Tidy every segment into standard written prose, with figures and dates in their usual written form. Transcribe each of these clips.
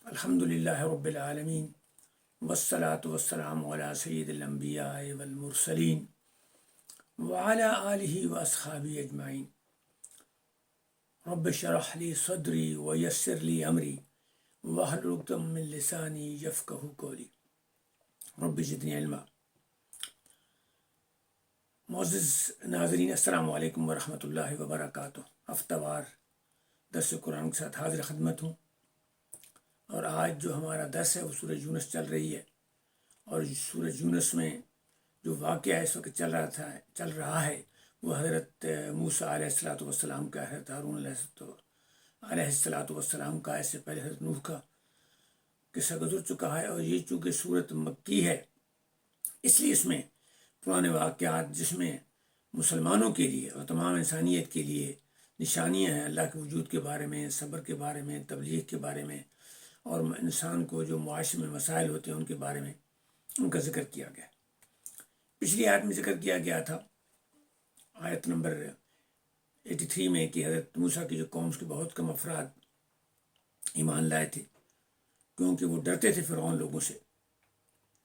الحمد للہ رب العالمین والصلاة والسلام علی سید الانبیاء والمرسلین وعلی آلہ واصحابہ اجمعین رب اشرح لی صدری ویسر لی امری واحلل عقدۃ من لسانی یفقہوا قولی رب زدنی علما۔ معزز ناظرین، السلام علیکم ورحمۃ اللہ وبرکاتہ۔ ہفتہ وار درس قرآن کے ساتھ حاضر خدمت ہوں، اور آج جو ہمارا درس ہے وہ سورہ یونس چل رہی ہے، اور سورہ یونس میں جو واقعہ اس وقت چل رہا ہے وہ حضرت موسیٰ علیہ السلام کا، حضرت ہارون علیہ السلام کا، اس سے پہلے حضرت نوح کا قصہ گزر چکا ہے۔ اور یہ چونکہ صورت مکی ہے، اس لیے اس میں پرانے واقعات جس میں مسلمانوں کے لیے اور تمام انسانیت کے لیے نشانیاں ہیں اللہ کے وجود کے بارے میں، صبر کے بارے میں، تبلیغ کے بارے میں، اور انسان کو جو معاشرے میں مسائل ہوتے ہیں ان کے بارے میں ان کا ذکر کیا گیا۔ پچھلی آیت میں ذکر کیا گیا تھا، آیت نمبر 83 میں، کہ حضرت موسیٰ کی جو قوم کے بہت کم افراد ایمان لائے تھے، کیونکہ وہ ڈرتے تھے فرعون لوگوں سے،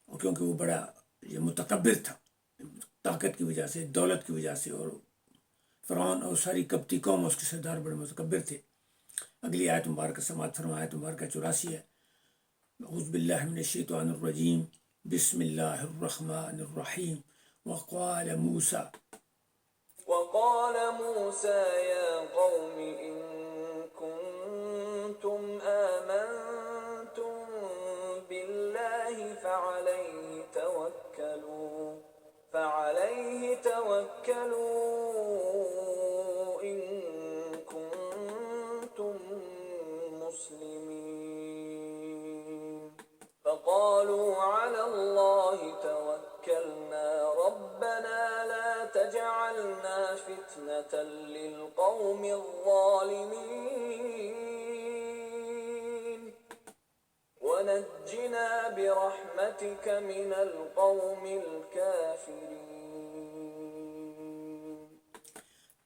اور کیونکہ وہ بڑا یہ متکبر تھا، طاقت کی وجہ سے، دولت کی وجہ سے، اور فرعون اور ساری کپتی قوم اس کے سردار بڑے متکبر تھے۔ اگلی آیت مبارکہ سماعت فرمائے، آیت مبارکہ 84 ہے۔ اعوذ باللہ من الشیطان الرجیم، بسم اللہ الرحمن الرحیم۔ وقال موسیٰ يا قوم إن كنتم آمنتم بالله فعليه توكلوا إن كنتم مسلمين. فقالوا على الله توكلنا ربنا لا تجعلنا فتنة للقوم الظالمين ونجنا برحمتك من القوم الكافرين.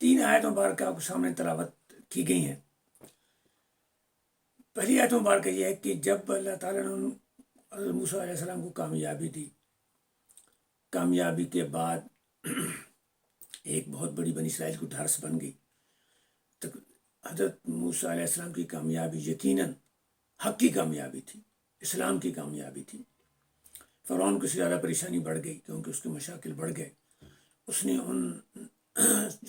3 آیت مبارکہ آپ کے سامنے تلاوت کی گئی ہیں۔ پہلی آیت مبارکہ یہ ہے کہ جب اللہ تعالیٰ نے حضرت موسیٰ علیہ السلام کو کامیابی دی، کامیابی کے بعد ایک بہت بڑی بنی اسرائیل کو ڈھارس بن گئی۔ تو حضرت موسیٰ علیہ السلام کی کامیابی یقیناً حق کی کامیابی تھی، اسلام کی کامیابی تھی۔ فرعون کو سے زیادہ پریشانی بڑھ گئی، کیونکہ اس کے مشاکل بڑھ گئے۔ اس نے ان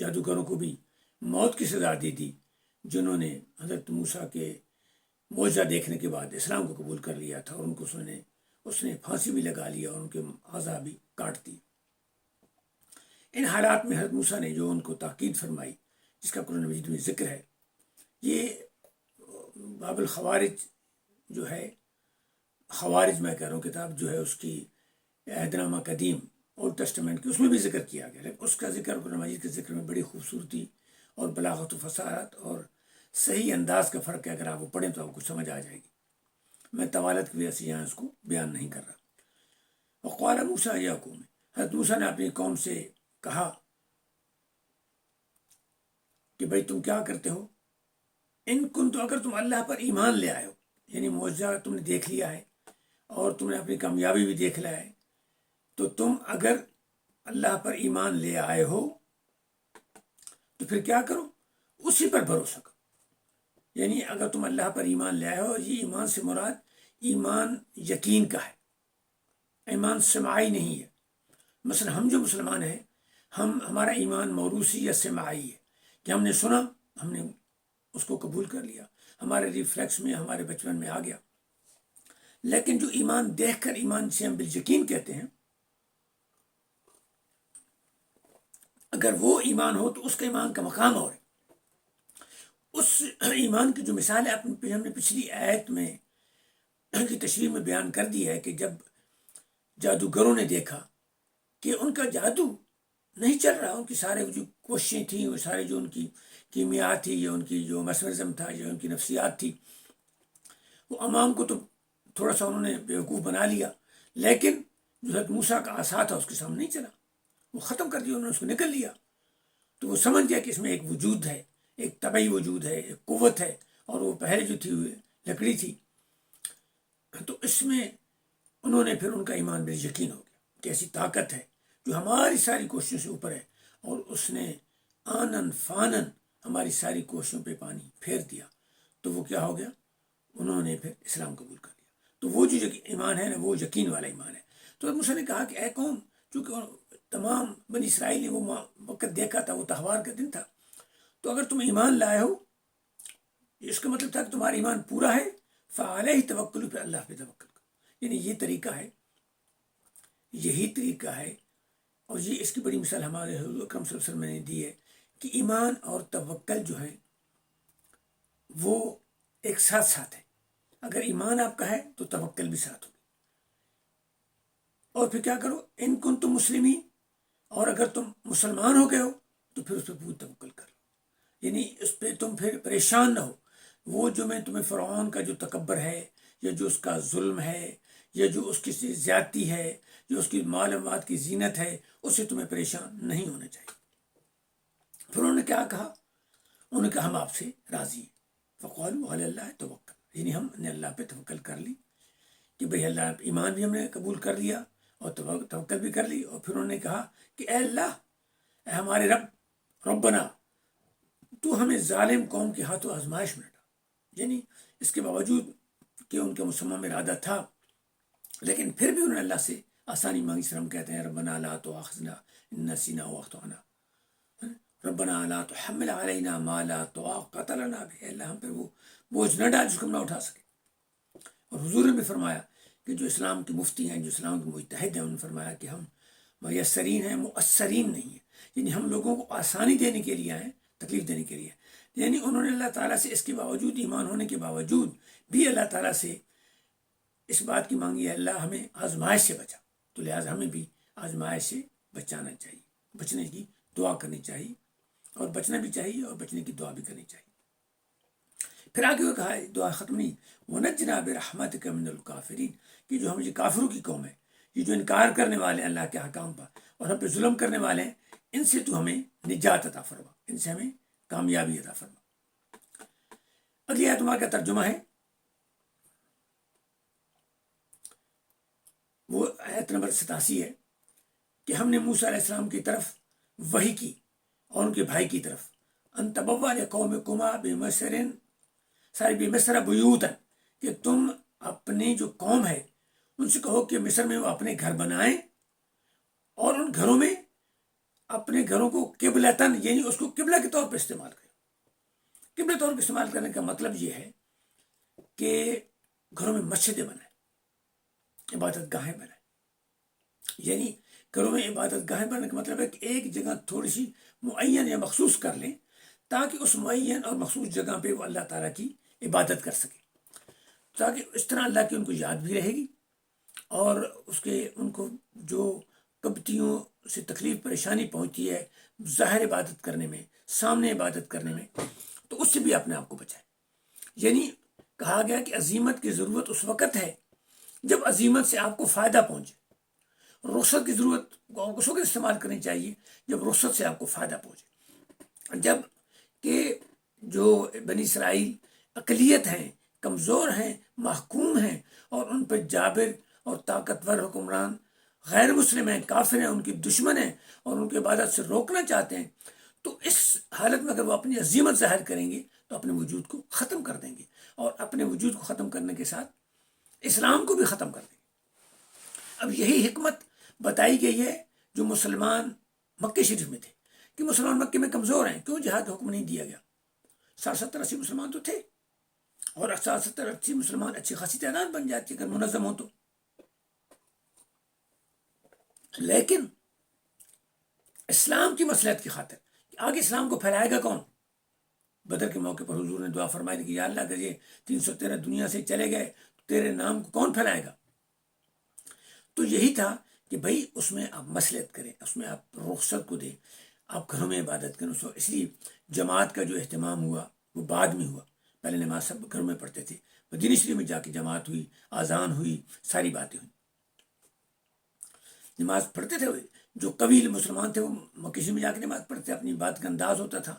جادوگروں کو بھی موت کی سزا دے دی جنہوں نے حضرت موسیٰ کے معجزہ دیکھنے کے بعد اسلام کو قبول کر لیا تھا، اور ان کو اس نے پھانسی بھی لگا لیا اور ان کے اعضاء بھی کاٹ دی۔ ان حالات میں حضرت موسیٰ نے جو ان کو تاکید فرمائی، جس کا قرآن مجید میں ذکر ہے، یہ باب الخوارج جو ہے، خوارج میں کہہ رہا ہوں، کتاب جو ہے اس کی عہد نامہ قدیم اولڈ ٹیسٹمنٹ کی، اس میں بھی ذکر کیا گیا، لیکن اس کا ذکر قرآن مجید کے ذکر میں بڑی خوبصورتی اور بلاغت و فصاحت اور صحیح انداز کا فرق ہے۔ اگر آپ وہ پڑھیں تو آپ کو سمجھ آ جائے گی۔ میں طوالت کی وجہ سے یہاں اس کو بیان نہیں کر رہا۔ وقال موسیٰ یا قوم، حضرت موسیٰ نے اپنی قوم سے کہا کہ بھائی تم کیا کرتے ہو؟ ان کن، تو اگر تم اللہ پر ایمان لے آئے ہو، یعنی معجزہ تم نے دیکھ لیا ہے اور تم نے اپنی کامیابی بھی دیکھ لیا ہے، تو تم اگر اللہ پر ایمان لے آئے ہو تو پھر کیا کرو؟ اسی پر بھروسہ کرو۔ یعنی اگر تم اللہ پر ایمان لے آئے ہو، یہ ایمان سے مراد ایمان یقین کا ہے، ایمان سماعی نہیں ہے۔ مثلا ہم جو مسلمان ہیں، ہمارا ایمان موروثی یا سماعی ہے، کہ ہم نے سنا، ہم نے اس کو قبول کر لیا، ہمارے ریفلیکس میں، ہمارے بچپن میں آ گیا۔ لیکن جو ایمان دیکھ کر، ایمان سے ہم بالیقین کہتے ہیں، اگر وہ ایمان ہو تو اس کا ایمان کا مقام اور ہے۔ اس ایمان کی جو مثال ہے ہم نے پچھلی آیت میں کی تشریح میں بیان کر دی ہے، کہ جب جادوگروں نے دیکھا کہ ان کا جادو نہیں چل رہا، ان کی سارے جو کوششیں تھیں، وہ سارے جو ان کی کیمیات تھی، یا ان کی جو مسمرزم تھا، یا ان کی نفسیات تھی، وہ عوام کو تو تھوڑا سا انہوں نے بیوقوف بنا لیا، لیکن جو حضرت موسیٰ کا عصا تھا اس کے سامنے نہیں چلا، وہ ختم کر دیا، انہوں نے اس کو نکل لیا۔ تو وہ سمجھ گیا کہ اس میں ایک وجود ہے، ایک طبعی وجود ہے، ایک قوت ہے، اور وہ پہلے جو تھی لکڑی تھی، تو اس میں انہوں نے پھر ان کا ایمان بے یقین ہو گیا کہ ایسی طاقت ہے جو ہماری ساری کوششوں سے اوپر ہے، اور اس نے آنن فانن ہماری ساری کوششوں پہ پانی پھیر دیا۔ تو وہ کیا ہو گیا؟ انہوں نے پھر اسلام قبول کر لیا۔ تو وہ جو ایمان ہے نا، وہ یقین والا ایمان ہے۔ تو موسیٰ نے کہا کہ اے قوم، چونکہ تمام بنی اسرائیل نے وہ وقت دیکھا تھا، وہ تہوار کا دن تھا، تو اگر تم ایمان لائے ہو، اس کا مطلب تھا کہ تمہارا ایمان پورا ہے، فعلیہ توکل، پہ اللہ پہ توکل کرو۔ یعنی یہ طریقہ ہے، یہی طریقہ ہے، اور یہ اس کی بڑی مثال ہمارے حضور اکرم صلی اللہ علیہ وسلم نے دی ہے کہ ایمان اور توکل جو ہے وہ ایک ساتھ ساتھ ہے۔ اگر ایمان آپ کا ہے تو توکل بھی ساتھ ہوگی۔ اور پھر کیا کرو؟ ان کنتم مسلمین، اور اگر تم مسلمان ہو گئے ہو تو پھر اس پہ پوری توکل کر لو، یعنی اس پہ تم پھر پریشان نہ ہو۔ وہ جو میں تمہیں فرعون کا جو تکبر ہے، یا جو اس کا ظلم ہے، یا جو اس کی زیادتی ہے، جو اس کی معلومات کی زینت ہے، اس سے تمہیں پریشان نہیں ہونا چاہیے۔ پھر انہوں نے کیا کہا؟ انہوں نے کہا ہم آپ سے راضی ہیں۔ فقالوا علی اللہ توکل، یعنی ہم نے اللہ پہ توکل کر لی کہ بھئی اللہ، ایمان بھی ہم نے قبول کر لیا اور توکل بھی کر لی۔ اور پھر انہوں نے کہا کہ اے اللہ، اے ہمارے رب، ربنا، تو ہمیں ظالم قوم کے ہاتھوں آزمائش میں ڈال۔ یعنی اس کے باوجود کہ ان کا مصمم ارادہ تھا، لیکن پھر بھی انہوں نے اللہ سے آسانی مانگی۔ سر ہم کہتے ہیں ربنا لا تؤاخذنا ان نسینا واخطأنا، ربنا لا تحمل علینا ما لا طاقت لنا به، اللہ ہم پر وہ بوجھ نہ ڈال جس کو ہم نہ اٹھا سکے۔ اور حضور نے بھی فرمایا کہ جو اسلام کے مفتی ہیں، جو اسلام کے مجتہد ہیں، انہوں نے فرمایا کہ ہم میسرین ہیں، مؤثرین نہیں ہیں، یعنی ہم لوگوں کو آسانی دینے کے لیے ہیں، تکلیف دینے کے لیے۔ یعنی انہوں نے اللہ تعالیٰ سے اس کے باوجود، ایمان ہونے کے باوجود بھی اللہ تعالیٰ سے اس بات کی مانگی ہے اللہ ہمیں آزمائش سے بچا، تو لہٰذا ہمیں بھی آزمائش سے بچانا چاہیے، بچنے کی دعا کرنی چاہیے، اور بچنا بھی چاہیے اور بچنے کی دعا بھی کرنی چاہیے۔ پھر آگے وہ کہا، دعا ختم نہیں، وَنَجِّنَا بِرَحْمَتِكَ مِنَ الْكَافِرِينَ، کہ جو ہم یہ کافروں کی قوم ہے، یہ جو انکار کرنے والے ہیں اللہ کے احکام پر اور ہم پہ ظلم کرنے والے ہیں، ان سے تو ہمیں نجات عطا فرما، ان سے ہمیں کامیابی عطا فرما۔ اگلی آیت کا ترجمہ ہے، وہ آیت نمبر 87 ہے کہ ہم نے موسیٰ علیہ السلام کی طرف وحی کی اور ان کے بھائی کی طرف، ان تبوا لقومکما بمصر، ساری بمصر بیوتا، کہ تم اپنی جو قوم ہے ان سے کہو کہ مصر میں وہ اپنے گھر بنائیں، اور ان گھروں میں اپنے گھروں کو قبلتن، یعنی اس کو قبلہ کے طور پر استعمال کریں۔ قبلہ طور پر استعمال کرنے کا مطلب یہ ہے کہ گھروں میں مسجدیں بنائیں، عبادت گاہیں بنائیں۔ یعنی گھروں میں عبادت گاہیں بنانے کا مطلب ہے کہ ایک جگہ تھوڑی سی معین یا مخصوص کر لیں، تاکہ اس معین اور مخصوص جگہ پہ وہ اللہ تعالیٰ کی عبادت کر سکیں، تاکہ اس طرح اللہ کی ان کو یاد بھی رہے گی، اور اس کے ان کو جو قبطیوں سے تکلیف پریشانی پہنچتی ہے ظاہر عبادت کرنے میں، سامنے عبادت کرنے میں، تو اس سے بھی اپنے آپ کو بچائیں۔ یعنی کہا گیا کہ عزیمت کی ضرورت اس وقت ہے جب عزیمت سے آپ کو فائدہ پہنچے، رخصت کی ضرورت اس وقت استعمال کرنی چاہیے جب رخصت سے آپ کو فائدہ پہنچے۔ جب کہ جو بنی اسرائیل اقلیت ہیں، کمزور ہیں، محکوم ہیں، اور ان پہ جابر اور طاقتور حکمران غیر مسلم ہیں، کافر ہیں، ان کی دشمن ہیں، اور ان کی عبادت سے روکنا چاہتے ہیں، تو اس حالت میں اگر وہ اپنی عظیمت ظاہر کریں گے تو اپنے وجود کو ختم کر دیں گے، اور اپنے وجود کو ختم کرنے کے ساتھ اسلام کو بھی ختم کر دیں گے۔ اب یہی حکمت بتائی گئی ہے جو مسلمان مکہ شریف میں تھے، کہ مسلمان مکے میں کمزور ہیں، کیوں جہاد کا حکم نہیں دیا گیا؟ 60-70-80 مسلمان تو تھے، اور 60-70-80 مسلمان اچھی خاصی تعداد بن جاتی اگر منظم ہو تو، لیکن اسلام کی مصلحت کی خاطر آگے اسلام کو پھیلائے گا کون؟ بدر کے موقع پر حضور نے دعا فرمائی کہ یا اللہ اگر یہ 313 دنیا سے چلے گئے تو تیرے نام کو کون پھیلائے گا؟ تو یہی تھا کہ بھائی اس میں آپ مصلحت کریں، اس میں آپ رخصت کو دیں، آپ گھروں میں عبادت کریں۔ اس لیے جماعت کا جو اہتمام ہوا وہ بعد میں ہوا، پہلے نماز سب گھروں میں پڑھتے تھے، مدینہ شریف میں جا کے جماعت ہوئی، اذان ہوئی، ساری باتیں ہوئی، نماز پڑھتے تھے۔ جو قبیل مسلمان تھے وہ مکہ شریف میں جا کے نماز پڑھتے، اپنی بات کا انداز ہوتا تھا۔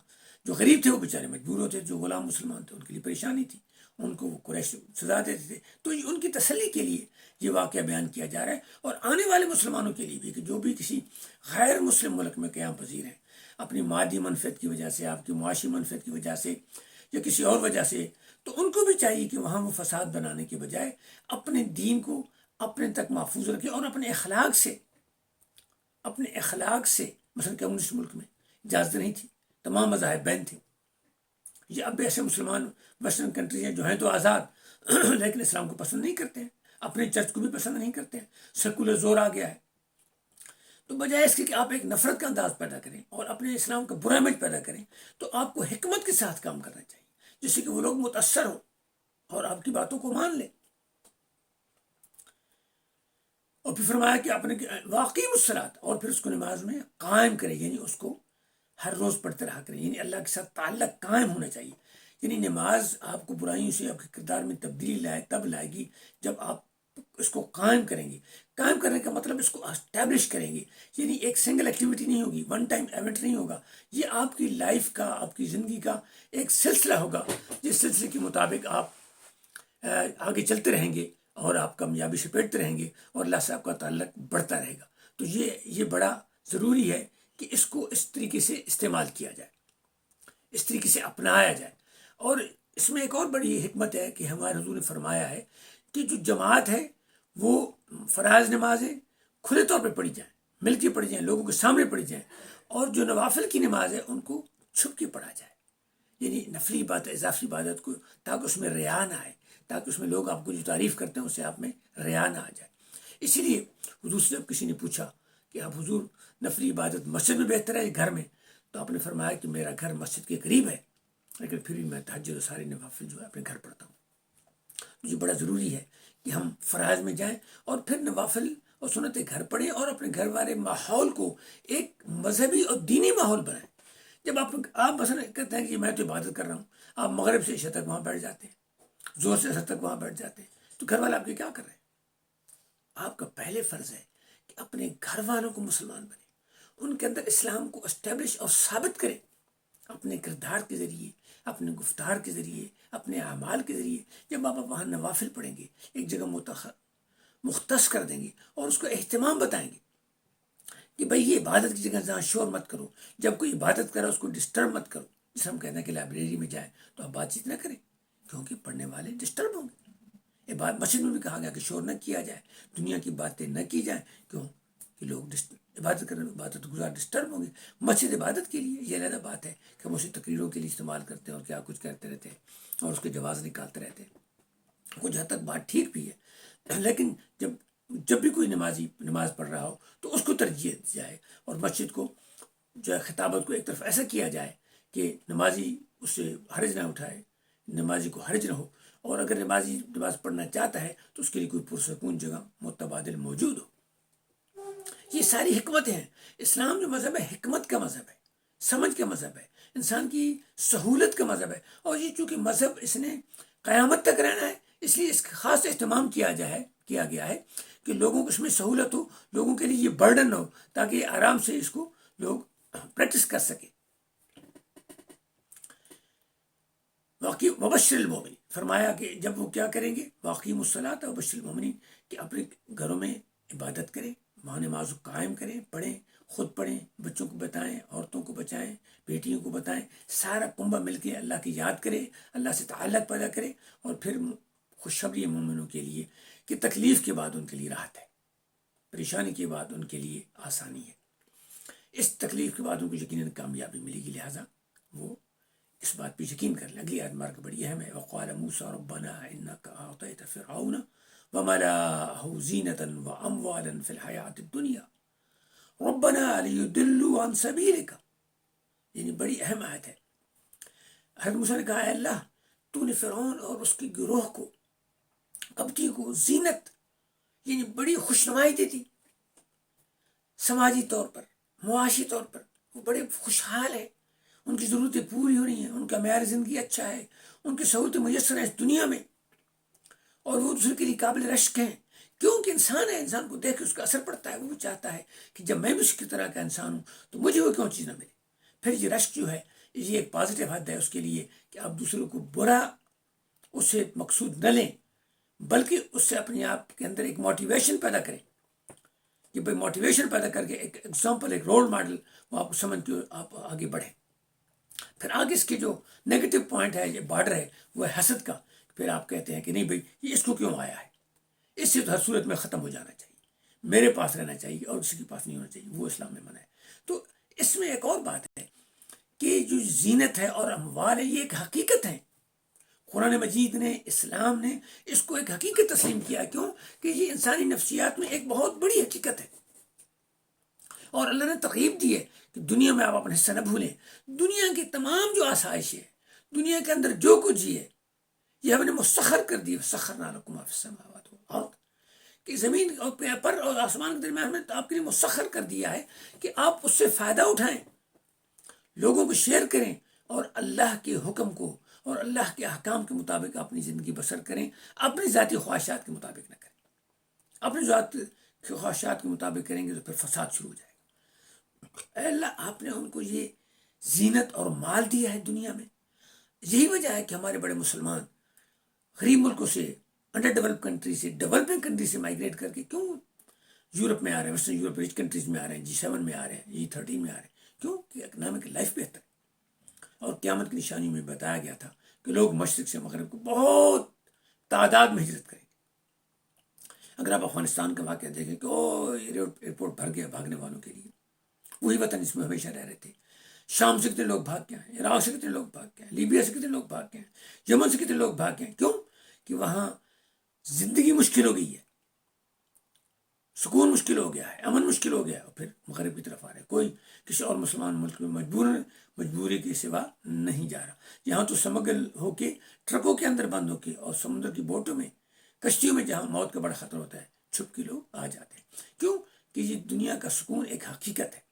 جو غریب تھے وہ بیچارے مجبور ہوتے، جو غلام مسلمان تھے ان کے لیے پریشانی تھی، ان کو وہ قریش سزا دیتے تھے. تو ان کی تسلی کے لیے یہ واقعہ بیان کیا جا رہا ہے، اور آنے والے مسلمانوں کے لیے بھی کہ جو بھی کسی غیر مسلم ملک میں قیام پذیر ہیں، اپنی مادی منفعت کی وجہ سے، آپ کی معاشی منفعت کی وجہ سے یا کسی اور وجہ سے، تو ان کو بھی چاہیے کہ وہاں وہ فساد بنانے کے بجائے اپنے دین کو اپنے تک محفوظ رکھے، اور اپنے اخلاق سے مثلا کمیونسٹ ملک میں اجازت نہیں تھی، تمام مذاہب بین تھے. یہ اب ایسے مسلمان ویسٹرن کنٹریز ہیں جو ہیں تو آزاد لیکن اسلام کو پسند نہیں کرتے ہیں، اپنے چرچ کو بھی پسند نہیں کرتے ہیں، سیکولر زور آ گیا ہے. تو بجائے اس کے کہ آپ ایک نفرت کا انداز پیدا کریں اور اپنے اسلام کا برا امیج پیدا کریں، تو آپ کو حکمت کے ساتھ کام کرنا چاہیے جس سے کہ وہ لوگ متاثر ہوں اور آپ کی باتوں کو مان لیں. اور پھر فرمایا کہ اپنے واقعی الصلاۃ، اور پھر اس کو نماز میں قائم کرے، یعنی اس کو ہر روز پڑھتے رہا کریں، یعنی اللہ کے ساتھ تعلق قائم ہونا چاہیے. یعنی نماز آپ کو برائیوں سے آپ کے کردار میں تبدیلی تب لائے گی جب آپ اس کو قائم کریں گے. قائم کرنے کا مطلب اس کو اسٹیبلش کریں گے، یعنی ایک سنگل ایکٹیویٹی نہیں ہوگی، ون ٹائم ایونٹ نہیں ہوگا. یہ آپ کی لائف کا، آپ کی زندگی کا ایک سلسلہ ہوگا، جس سلسلے کے مطابق آپ آگے چلتے رہیں گے اور آپ کامیابی سے پیٹتے رہیں گے اور اللہ سے آپ کا تعلق بڑھتا رہے گا. تو یہ بڑا ضروری ہے کہ اس کو اس طریقے سے استعمال کیا جائے، اس طریقے سے اپنایا جائے. اور اس میں ایک اور بڑی حکمت ہے کہ ہمارے حضور نے فرمایا ہے کہ جو جماعت ہے وہ فرائض نمازیں کھلے طور پہ پڑھی جائیں، مل کے پڑھی جائیں، لوگوں کے سامنے پڑھی جائیں، اور جو نوافل کی نماز ہے ان کو چھپ کے پڑھا جائے، یعنی نفلی عبادت، اضافی عبادت کو، تاکہ اس میں ریا نہ آئے، تاکہ اس میں لوگ آپ کو جو تعریف کرتے ہیں اسے آپ میں ریا نہ آ جائے. اسی لیے حضور سے جب کسی نے پوچھا کہ اب حضور نفلی عبادت مسجد میں بہتر ہے یا گھر میں، تو آپ نے فرمایا کہ میرا گھر مسجد کے قریب ہے، لیکن پھر بھی میں تہجد و ساری نوافل جو ہے اپنے گھر پڑھتا ہوں. یہ بڑا ضروری ہے کہ ہم فرائض میں جائیں اور پھر نوافل اور سنتیں گھر پڑھیں، اور اپنے گھر والے ماحول کو ایک مذہبی اور دینی ماحول بنائیں. جب آپ مثلا کہتے ہیں کہ میں تو عبادت کر رہا ہوں، آپ مغرب سے عشاء تک وہاں بیٹھ جاتے ہیں، زور سے عصر تک وہاں بیٹھ جاتے ہیں، تو گھر والے آپ کے کیا کر رہے ہیں؟ آپ کا پہلے فرض ہے کہ اپنے گھر والوں کو مسلمان بنیں، ان کے اندر اسلام کو اسٹیبلش اور ثابت کریں، اپنے کردار کے ذریعے، اپنے گفتار کے ذریعے، اپنے اعمال کے ذریعے. جب آپ وہاں نوافل پڑھیں گے، ایک جگہ مختص کر دیں گے اور اس کو اہتمام بتائیں گے کہ بھئی یہ عبادت کی جگہ جہاں شور مت کرو، جب کوئی عبادت کرے اس کو ڈسٹرب مت کرو. جسے ہم کہتے ہیں کہ لائبریری میں جائیں تو آپ بات چیت نہ کریں، کیونکہ پڑھنے والے ڈسٹرب ہوں گے. مسجد میں بھی کہا گیا کہ شور نہ کیا جائے، دنیا کی باتیں نہ کی جائیں، کیوں کہ لوگ عبادت کرنے، عبادت گزار ڈسٹرب ہوں گے. مسجد عبادت کے لیے یہ علیحدہ بات ہے کہ ہم اسے تقریروں کے لیے استعمال کرتے ہیں اور کیا کچھ کرتے رہتے ہیں اور اس کے جواز نکالتے رہتے ہیں. کچھ حد تک بات ٹھیک بھی ہے، لیکن جب بھی کوئی نماز پڑھ رہا ہو تو اس کو ترجیح دی جائے، اور مسجد کو جو ہے خطابت کو ایک طرف ایسا کیا جائے کہ نمازی اس سے حرج نہ اٹھائے، نمازی کو حرج نہ ہو، اور اگر نمازی نماز پڑھنا چاہتا ہے تو اس کے لیے کوئی پرسکون جگہ متبادل موجود ہو. یہ ساری حکمتیں ہیں. اسلام جو مذہب ہے حکمت کا مذہب ہے، سمجھ کا مذہب ہے، انسان کی سہولت کا مذہب ہے. اور یہ چونکہ مذہب اس نے قیامت تک رہنا ہے، اس لیے اس کا خاص اہتمام کیا گیا ہے کہ لوگوں کو اس میں سہولت ہو، لوگوں کے لیے یہ برڈن ہو، تاکہ یہ آرام سے اس کو لوگ پریکٹس کر سکیں. واقعی وبشر المومنین، فرمایا کہ جب وہ کیا کریں گے، واقعی الصلاۃ وبشر المومنین، کہ اپنے گھروں میں عبادت کریں، وہاں نماز کو قائم کریں، پڑھیں، خود پڑھیں، بچوں کو بتائیں، عورتوں کو بچائیں، بیٹیوں کو بتائیں، سارا کنبہ مل کے اللہ کی یاد کرے، اللہ سے تعلق پیدا کرے. اور پھر خوشخبری ہے مومنوں کے لیے کہ تکلیف کے بعد ان کے لیے راحت ہے، پریشانی کے بعد ان کے لیے آسانی ہے، اس تکلیف کے بعد ان کو یقیناً کامیابی ملے گی. لہٰذا وہ اس بات پہ یقین کر لیں. اگلی آیت مبارکہ بڑی اہم ہے. وقال موسیٰ ربنا انک اعطیت فرعون وملأه زینة واموالا فی الحیاۃ الدنیا ربنا لیضلوا عن سبیلک. یعنی بڑی اہم آیت ہے. حضرت موسیٰ نے کہا اے اللہ، تو نے فرعون اور اس کے گروہ کو، قبطی کو، زینت یعنی بڑی خوشنمائی دی تھی، سماجی طور پر، معاشی طور پر وہ بڑے خوشحال ہیں، ان کی ضرورتیں پوری ہو رہی ہیں، ان کا معیار زندگی اچھا ہے، ان کی سہولتیں میسر ہیں اس دنیا میں، اور وہ دوسرے کے لیے قابل رشک ہیں. کیونکہ انسان ہے، انسان کو دیکھ کے اس کا اثر پڑتا ہے، وہ بھی چاہتا ہے کہ جب میں بھی اس کی طرح کا انسان ہوں تو مجھے وہ کیوں چیز نہ ملے. پھر یہ رشک جو ہے یہ ایک پازیٹیو حد ہے اس کے لیے کہ آپ دوسروں کو برا اسے مقصود نہ لیں، بلکہ اس سے اپنے آپ کے اندر ایک موٹیویشن پیدا کریں کہ بھائی موٹیویشن پیدا کر کے ایک ایگزامپل، ایک رول ماڈل وہ آپ کو سمجھ کے آپ آگے بڑھیں۔ پھر آگے اس کے جو نیگیٹو پوائنٹ ہے، یہ بارڈر ہے، وہ ہے حسد کا۔ پھر آپ کہتے ہیں کہ نہیں بھائی یہ اس کو کیوں آیا ہے، اس سے تو ہر صورت میں ختم ہو جانا چاہیے، میرے پاس رہنا چاہیے اور کسی کے پاس نہیں ہونا چاہیے، وہ اسلام میں منع ہے۔ تو اس میں ایک اور بات ہے کہ جو زینت ہے اور اموال ہے، یہ ایک حقیقت ہے۔ قرآن مجید نے، اسلام نے اس کو ایک حقیقت تسلیم کیا۔ کیوں؟ کہ یہ انسانی نفسیات میں ایک بہت بڑی حقیقت ہے، اور اللہ نے ترغیب دی ہے کہ دنیا میں آپ اپنا حصہ نہ بھولیں۔ دنیا کی تمام جو آسائش ہے، دنیا کے اندر جو کچھ ہے، یہ ہم نے مسخر کر دی۔ سخرنا لکم ما فی السماوات والارض، کہ زمین پر اور آسمان کے درمیان میں آپ کے لیے مسخر کر دیا ہے کہ آپ اس سے فائدہ اٹھائیں، لوگوں کو شیئر کریں، اور اللہ کے حکم کو اور اللہ کے احکام کے مطابق اپنی زندگی بسر کریں، اپنی ذاتی خواہشات کے مطابق نہ کریں۔ اپنی ذاتی خواہشات کے مطابق کریں گے تو پھر فساد شروع ہو جائے گا۔ اے اللہ، آپ نے ان کو یہ زینت اور مال دیا ہے دنیا میں۔ یہی وجہ ہے کہ ہمارے بڑے مسلمان غریب ملکوں سے، انڈر ڈیولپ کنٹری سے، ڈیولپنگ کنٹری سے مائگریٹ کر کے کیوں یورپ میں آ رہے ہیں، ویسٹرن یورپ رچ کنٹریز میں آ رہے ہیں، G7 میں آ رہے ہیں، G13 میں آ رہے ہیں۔ کیوں؟ کہ اکنامک لائف بہتر ہے۔ اور قیامت کی نشانی میں بتایا گیا تھا کہ لوگ مشرق سے مغرب کو بہت تعداد میں ہجرت کریں گے۔ اگر آپ افغانستان کا واقعہ دیکھیں کہ ایئرپورٹ بھر گیا بھاگنے والوں کے لیے، وہی وطن اس میں ہمیشہ رہ رہے تھے۔ شام سے کتنے لوگ بھاگ کے ہیں، عراق سے کتنے لوگ بھاگ کے ہیں، لیبیا سے کتنے لوگ بھاگ کے ہیں، یمن سے کتنے لوگ بھاگ کے ہیں۔ کیوں؟ کہ وہاں زندگی مشکل ہو گئی ہے، سکون مشکل ہو گیا ہے، امن مشکل ہو گیا ہے، اور پھر مغرب کی طرف آ رہے ہیں۔ کوئی کسی اور مسلمان ملک میں مجبوری کے سوا نہیں جا رہا۔ یہاں تو سمگل ہو کے ٹرکوں کے اندر بند ہو کے اور سمندر کی بوٹوں میں، کشتیوں میں، جہاں موت کا بڑا خطرہ ہوتا ہے، چھپ کے لوگ آ جاتے ہیں۔ کیوں؟ کہ یہ دنیا کا سکون ایک حقیقت ہے۔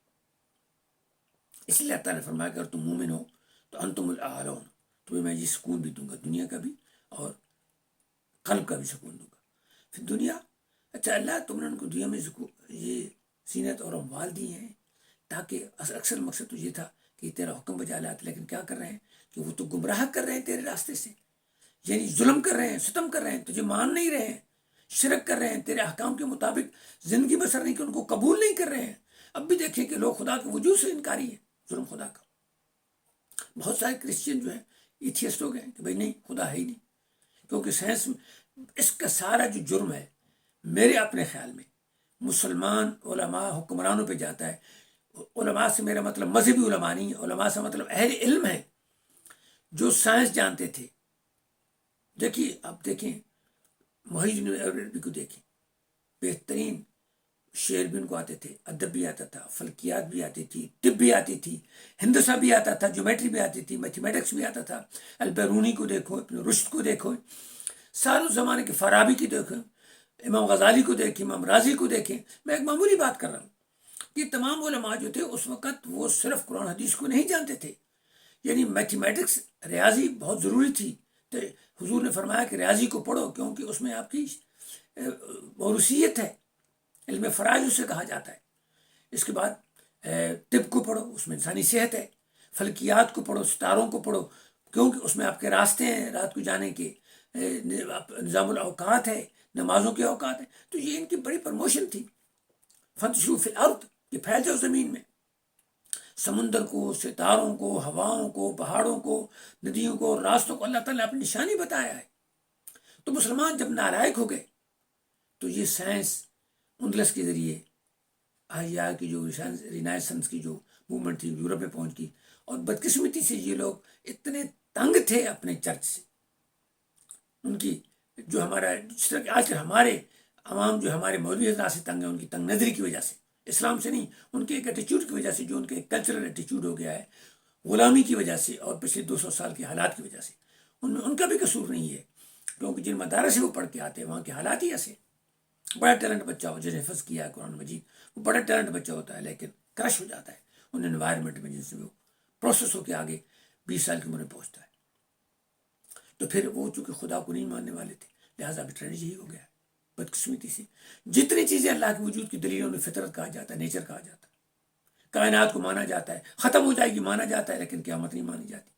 اس لیے اللہ تعالیٰ نے فرمایا کہ اگر تم مومن ہو تو انتم الاعلون، تمہیں میں یہ سکون بھی دوں گا، دنیا کا بھی اور قلب کا بھی سکون دوں گا۔ پھر دنیا، اچھا اللہ تم نے ان کو دنیا میں یہ زینت اور اموال دی ہیں، تاکہ اکثر مقصد تو یہ تھا کہ تیرا حکم بجا لاتے، لیکن کیا کر رہے ہیں کہ وہ تو گمراہ کر رہے ہیں تیرے راستے سے، یعنی ظلم کر رہے ہیں، ستم کر رہے ہیں، تجھے مان نہیں رہے ہیں، شرک کر رہے ہیں، تیرے احکام کے مطابق زندگی بسر نہیں، کہ ان کو قبول نہیں کر رہے ہیں۔ اب بھی دیکھیں کہ لوگ خدا کے وجود سے انکاری ہیں، ظلم خدا کا۔ بہت سارے کرسچین جو ہیں ایتھیسٹ ہو گئے کہ بھائی نہیں، خدا ہے ہی نہیں، کیونکہ سائنس اس کا سارا جو جرم ہے میرے اپنے خیال میں مسلمان علماء حکمرانوں پہ جاتا ہے۔ علماء سے میرا مطلب مذہبی علماء نہیں ہے، علماء سے مطلب اہل علم ہے جو سائنس جانتے تھے۔ دیکھیے، اب دیکھیں محی عربی کو دیکھیں، بہترین شعر بھی ان کو آتے تھے، ادب بھی آتا تھا، فلکیات بھی آتی تھی، طب بھی آتی تھی، ہندسہ بھی آتا تھا، جیومیٹری بھی آتی تھی، میتھمیٹکس بھی آتا تھا۔ البیرونی کو دیکھو، ابن رشد کو دیکھو، سارے زمانے کے فارابی کی دیکھو، امام غزالی کو دیکھیں، امام راضی کو دیکھیں۔ میں ایک معمولی بات کر رہا ہوں، یہ تمام علماء جو تھے اس وقت وہ صرف قرآن حدیث کو نہیں جانتے تھے، یعنی میتھمیٹکس، ریاضی بہت ضروری تھی۔ تو حضور نے فرمایا کہ ریاضی کو پڑھو، کیونکہ اس میں آپ کی موروثیت ہے، علم فرائض اسے کہا جاتا ہے۔ اس کے بعد طب کو پڑھو، اس میں انسانی صحت ہے۔ فلکیات کو پڑھو، ستاروں کو پڑھو، کیونکہ اس میں آپ کے راستے ہیں رات کو جانے کے، نظام الاوقات ہے، نمازوں کے اوقات ہیں۔ تو یہ ان کی بڑی پروموشن تھی۔ فانتشروا فی الارض، کہ پھیل جاؤ زمین میں، سمندر کو، ستاروں کو، ہواؤں کو، پہاڑوں کو، ندیوں کو، راستوں کو اللہ تعالیٰ نے اپنی نشانی بتایا ہے۔ تو مسلمان جب نالائق ہو گئے تو یہ سائنس اندلس کے ذریعے احیاء کی جو رینائسنس کی جو موومنٹ تھی یورپ میں پہنچ گئی، اور بدقسمتی سے یہ لوگ اتنے تنگ تھے اپنے چرچ سے، ان کی جو ہمارا جس طرح کہ آج کل ہمارے عوام جو ہمارے مولوی حضرات سے تنگ ہے، ان کی تنگ نظری کی وجہ سے، اسلام سے نہیں، ان کے ایک ایٹیچیوڈ کی وجہ سے، جو ان کے ایک کلچرل ایٹیچیوڈ ہو گیا ہے، غلامی کی وجہ سے اور پچھلے 200 سال کے حالات کی وجہ سے۔ ان میں ان کا بھی قصور نہیں ہے، کیونکہ جن مدارس سے وہ پڑھ کے آتے ہیں وہاں کے حالات ہی ایسے۔ بڑا ٹیلنٹ بچہ ہو جنہیں حفظ کیا ہے قرآن مجید، وہ بڑا ٹیلنٹ بچہ ہوتا ہے، لیکن کرش ہو جاتا ہے ان انوائرمنٹ میں، جن سے وہ پروسیس ہو کے آگے 20 سال کی عمر میں پہنچتا ہے۔ تو پھر وہ چونکہ خدا کو نہیں ماننے والے تھے، لہٰذا ابھی ٹریجڈی ہی ہو گیا ہے بدقسمتی سے۔ جتنی چیزیں اللہ کے وجود کی دلیلوں میں فطرت کہا جاتا ہے، نیچر کہا جاتا ہے، کائنات کو مانا جاتا ہے، ختم ہو جائے گی مانا جاتا ہے، لیکن قیامت نہیں مانی جاتی۔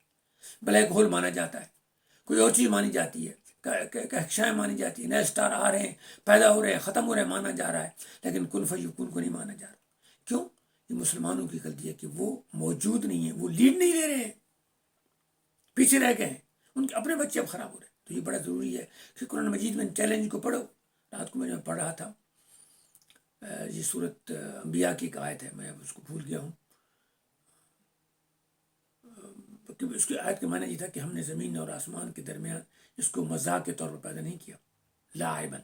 بلیک ہول مانا جاتا ہے، کوئی اور چیز مانی جاتی ہے، کہکشائیں مانی جاتی ہیں، نئے اسٹار آ رہے ہیں، پیدا ہو رہے ہیں، ختم ہو رہے ہیں، مانا جا رہا ہے، لیکن کن فیکون کو نہیں مانا جا رہا۔ کیوں؟ یہ مسلمانوں کی غلطی ہے کہ وہ موجود نہیں ہیں، وہ لیڈ نہیں لے رہے ہیں، پیچھے رہ گئے ہیں، ان کے اپنے بچے اب خراب ہو رہے ہیں۔ تو یہ بڑا ضروری ہے کہ قرآن مجید میں چیلنج کو پڑھو۔ رات کو میں نے پڑھ رہا تھا یہ سورت انبیاء کی ایک آیت ہے، میں اب اس کو بھول گیا ہوں، اس کی آیت کا معنی یہ تھا کہ ہم نے زمین اور آسمان کے درمیان اس کو مذاق کے طور پر پیدا نہیں کیا، لاعباً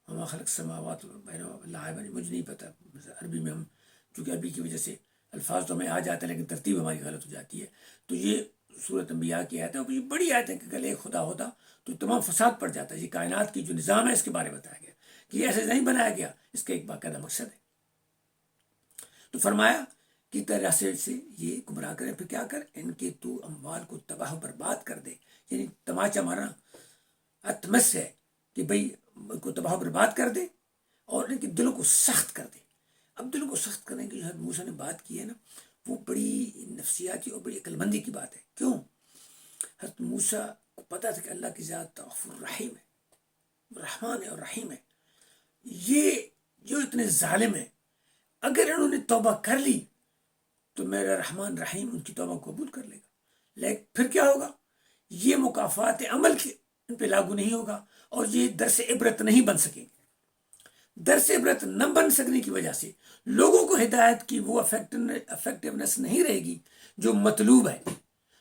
وما خلق السماوات والارض لاعباً، مجھے نہیں پتہ عربی میں، ہم چونکہ عربی کی وجہ سے الفاظ تو ہمیں آ جاتے ہیں لیکن ترتیب ہماری غلط ہو جاتی ہے۔ تو یہ سورت انبیاء کی آیت ہے، اور یہ بڑی آیت ہے کہ اگر ایک خدا ہوتا تو تمام فساد پڑ جاتا ہے۔ یہ کائنات کی جو نظام ہے اس کے بارے میں بتایا گیا کہ یہ ایسے نہیں بنایا گیا، اس کا ایک باقاعدہ مقصد ہے۔ تو فرمایا کہ طرح سے یہ گمراہ کرے، پھر کیا کر، ان کے تو اموال کو تباہ و برباد کر دے، یعنی تماچا مارنا اتمس ہے کہ بھئی ان کو تباہ و برباد کر دے اور ان کے دلوں کو سخت کر دے۔ اب دلوں کو سخت کرنے کی جو حضرت موسیٰ نے بات کی ہے نا، وہ بڑی نفسیاتی اور بڑی عقل مندی کی بات ہے۔ کیوں؟ حضرت موسیٰ کو پتہ تھا کہ اللہ کی ذات غفور رحیم ہے، رحمان ہے اور رحیم ہے۔ یہ جو اتنے ظالم ہیں، اگر انہوں نے توبہ کر لی تو میرا رحمان رحیم ان کی توبہ کو قبول کر لے گا، لیکن پھر کیا ہوگا؟ یہ مکافات عمل کے ان پہ لاگو نہیں ہوگا اور یہ درس عبرت نہیں بن سکیں گے۔ درس عبرت نہ بن سکنے کی وجہ سے لوگوں کو ہدایت کی وہ افیکٹونیس نہیں رہے گی جو مطلوب ہے۔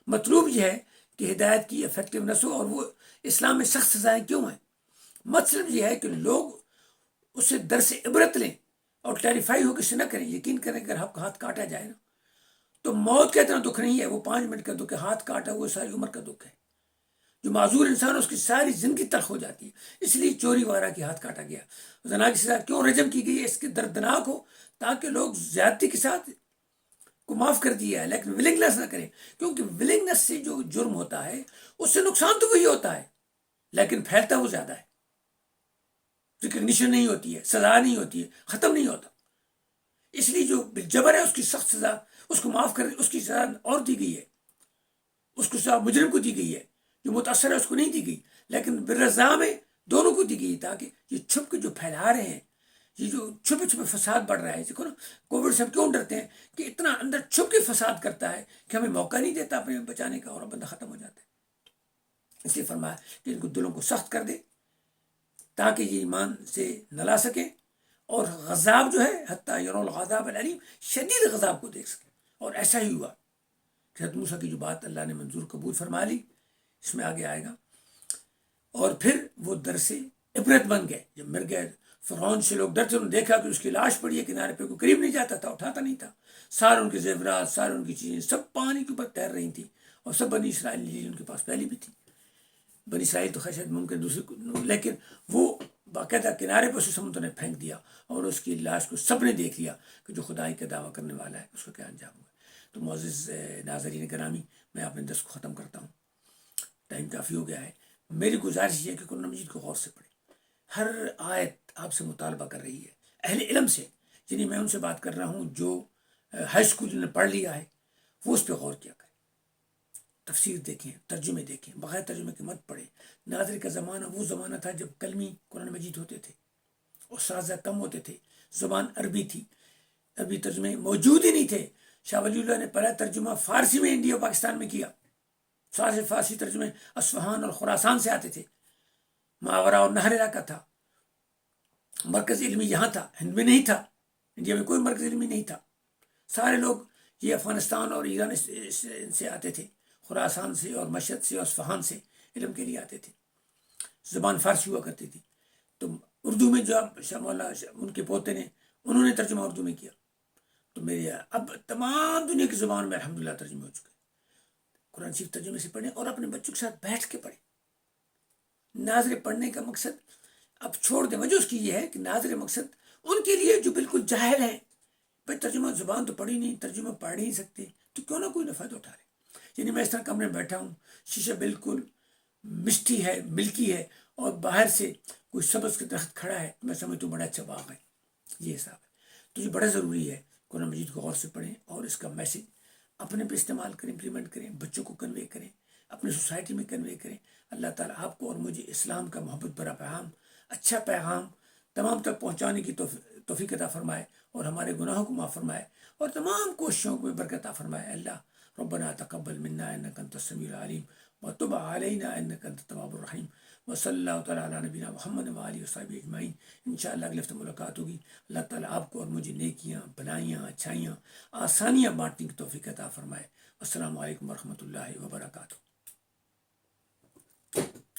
مطلوب یہ ہے کہ ہدایت کی افیکٹونیس ہو، اور وہ اسلام میں سخت سزائیں کیوں ہیں؟ مطلب یہ ہے کہ لوگ اسے درس عبرت لیں اور ٹیریفائی ہو کے اسے نہ کریں، یقین کریں کہ اگر آپ کا ہاتھ کاٹا جائے نا تو موت کا اتنا دکھ نہیں ہے، وہ 5 منٹ کا دکھ ہے، ہاتھ کاٹا وہ ساری عمر کا دکھ ہے۔ جو معذور انسان اس کی ساری زندگی تلخ ہو جاتی ہے۔ اس لیے چوری وغیرہ کی ہاتھ کاٹا گیا، زنا کی سزا کیوں رجم کی گئی ہے، اس کے دردناک ہو تاکہ لوگ زیادتی کے ساتھ کو معاف کر دیا ہے لیکن ولنگنس نہ کریں، کیونکہ ولنگنس سے جو جرم ہوتا ہے اس سے نقصان تو وہی ہوتا ہے لیکن پھیلتا وہ زیادہ ہے، ریکگنیشن نہیں ہوتی ہے، سزا نہیں ہوتی ہے، ختم نہیں ہوتا۔ اس لیے جو جبر ہے اس کی سخت سزا، اس کو معاف کر اس کی سزا اور دی گئی ہے، اس کو سزا مجرم کو دی گئی ہے، جو متاثر ہے اس کو نہیں دی گئی، لیکن بالرضا میں دونوں کو دی گئی تاکہ یہ چھپ کے جو پھیلا رہے ہیں، یہ جو چھپے چھپے فساد بڑھ رہا ہے، دیکھو نا کووڈ سے ہم کیوں ڈرتے ہیں کہ اتنا اندر چھپ کے فساد کرتا ہے کہ ہمیں موقع نہیں دیتا اپنے بچانے کا اور بندہ ختم ہو جاتا ہے۔ اس لیے فرمایا کہ ان کو دلوں کو سخت کر دے تاکہ یہ ایمان سے نہ لا سکیں اور غضاب جو ہے حتیٰ یروا العذاب العلیم، شدید غضاب کو دیکھ سکیں۔ اور ایسا ہی ہوا کہ حضرت موسیٰ کی جو بات اللہ نے منظور قبول فرما لی، اس میں آگے آئے گا، اور پھر وہ درس عبرت بن گئے۔ جب مر گئے فرعون سے لوگ ڈرتے، انہوں نے دیکھا کہ اس کی لاش پڑی ہے کنارے پہ، کوئی قریب نہیں جاتا تھا، اٹھاتا نہیں تھا، سارے ان کے زیورات، سارے ان کی چیزیں سب پانی کے اوپر تیر رہی تھیں، اور سب بنی اسرائیل ان کے پاس پہلی بھی تھی۔ بنی اسرائیل تو خشید ممکن دوسری، لیکن وہ باقاعدہ کنارے پر اسے سمندر نے پھینک دیا، اور اس کی لاش کو سب نے دیکھ لیا کہ جو خدائی کا دعویٰ کرنے والا ہے اس کا کیا انجام ہوا۔ تو معزز ناظرین گرامی، میں اپنے درس کو ختم کرتا ہوں، ٹائم کافی ہو گیا ہے۔ میری گزارش یہ ہے کہ قرآن مجید کو غور سے پڑھیں۔ ہر آیت آپ سے مطالبہ کر رہی ہے، اہل علم سے، یعنی میں ان سے بات کر رہا ہوں جو ہائی اسکول نے پڑھ لیا ہے، وہ اس پہ غور کیا کریں، تفسیر دیکھیں، ترجمے دیکھیں، بغیر ترجمے کے مت پڑھیں۔ ناظر کا زمانہ وہ زمانہ تھا جب کلمی قرآن مجید ہوتے تھے، اساتذہ کم ہوتے تھے، زبان عربی تھی، عربی ترجمے موجود ہی نہیں تھے۔ شاہ ولی اللہ نے پہلا ترجمہ فارسی میں انڈیا پاکستان میں کیا، سارے فارسی ترجمے اصفہان اور خراسان سے آتے تھے، ماورا اور نہر علاقہ تھا، مرکز علمی یہاں تھا، ہند میں نہیں تھا، انڈیا میں کوئی مرکز علمی نہیں تھا۔ سارے لوگ یہ افغانستان اور ایران سے آتے تھے، خراسان سے اور مشہد سے اور اصفہان سے علم کے لیے آتے تھے، زبان فارسی ہوا کرتی تھی۔ تو اردو میں جو اب شاہ مولانا ان کے پوتے نے، انہوں نے ترجمہ اردو میں کیا، تو میرے اب تمام دنیا کی زبان میں الحمدللہ ترجمے ہو چکے۔ قرآن شریف ترجمے سے پڑھیں اور اپنے بچوں کے ساتھ بیٹھ کے پڑھیں۔ ناظر پڑھنے کا مقصد اب چھوڑ دیں، وجہ اس کی یہ ہے کہ ناظر مقصد ان کے لیے جو بالکل جاہل ہیں، بھائی ترجمہ زبان تو پڑھی نہیں، ترجمہ پڑھ نہیں سکتے، تو کیوں نہ کوئی فائدہ اٹھا لے۔ یعنی میں اس طرح کمرے میں بیٹھا ہوں، شیشہ بالکل مشٹی ہے، ملکی ہے، اور باہر سے کوئی سبز کا درخت کھڑا ہے، میں سمجھتا ہوں بڑا اچھا باغ ہے، یہ حساب ہے۔ تو یہ بڑا ضروری ہے، قرآن مجید کو غور سے پڑھیں اور اس کا میسج اپنے پہ استعمال کریں، امپلیمنٹ کریں، بچوں کو کنوے کریں، اپنی سوسائٹی میں کنوے کریں، اللہ تعالیٰ آپ کو اور مجھے اسلام کا محبت بھرا پیغام، اچھا پیغام تمام تک پہنچانے کی توفیق عطا فرمائے، اور ہمارے گناہوں کو معاف فرمائے، اور تمام کوششوں میں برکت عطا فرمائے۔ اللہ ربنا تقبل منا انک انت السمیع العلیم وتب علینا انک انت التواب الرحیم، وصلی اللہ تعالیٰ علی نبینا محمد وآلہ وصحبہ اجمعین۔ انشاءاللہ اگلے ہفتے ملاقات ہوگی۔ اللہ تعالیٰ آپ کو اور مجھے نیکیاں، بھلائیاں، اچھائیاں، آسانیاں بانٹنے کی توفیق عطا فرمائے۔ السلام علیکم ورحمۃ اللہ وبرکاتہ۔